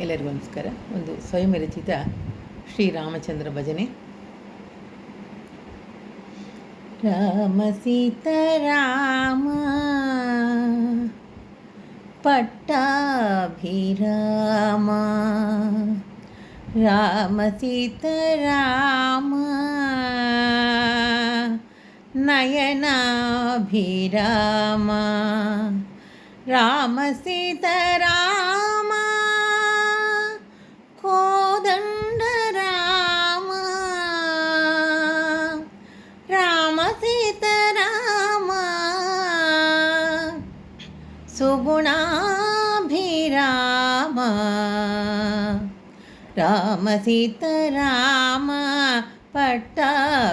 ಎಲ್ಲರಿಗೂ ನಮಸ್ಕಾರ. ಒಂದು ಸ್ವಯಂ ವಿರಚಿತ ಶ್ರೀರಾಮಚಂದ್ರ ಭಜನೆ. ರಾಮ ಸೀತಾರಾಮ ಪಟ್ಟಾಭಿರಾಮ, ರಾಮ ಸೀತಾರಾಮ ನಯನಾಭಿರಾಮ, ರಾಮ ಸೀತಾರಾಮ కోదండ రామ, రామ సీతారామ సుగుణాభిరామ, రామ సీతారామ పట్టాభిరామ,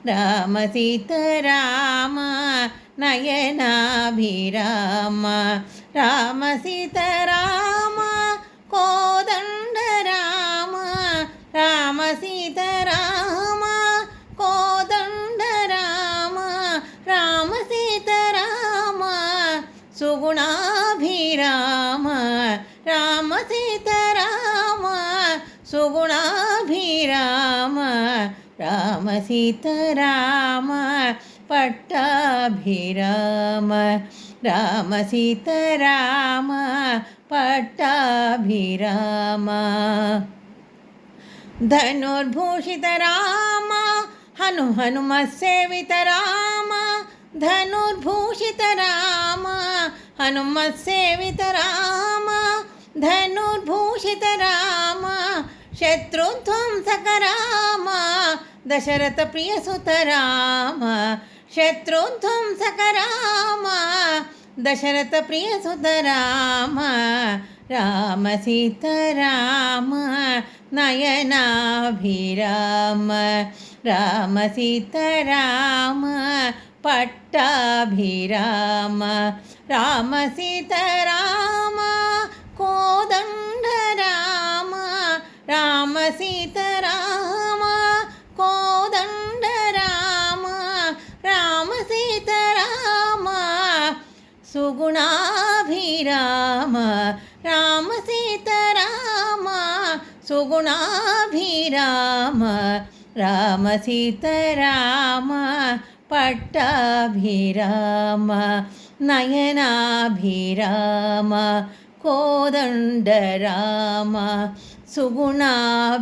రామ సీతారామ నయనాభిరామ, రామ సీతారామ కోదండ రామ, రామ సీతారామ కోదండ రామ, రామ సీతారామ సుగుణాభిరామ, రామ సీతారామ సుగుణాభిరామ, రామ సీతారామ పట్టాభిరామ, రామ సీతారామ పట్టాభిరామ. ధనుర్భూషిత రామ హనుమత్సేవిత రామ, ధనుర్భూషిత రామ హనుమత్సేవిత రామ, ధనుర్భూషిత రామ శత్రుధ్వంసక రామ, దశరథ ప్రియసుత రామ, శత్రుధ్వంసక రామ దశరథ ప్రియసుత రామ, రామ సీతారామ నయనాభిరామ, రామ సీతారామ పట్టాభిరామ, రామ సీతారామ కోదండ రామ, రామ సీతారామ కోదండ రామ, రామ సీతారామ సుగుణాభిరామ, రామ సీతారామ సుగుణాభిరామ, రామ సీతారామ పట్టాభిరామ నయనాభిరామ, కోదండ రామ సుగుణాభిరామ.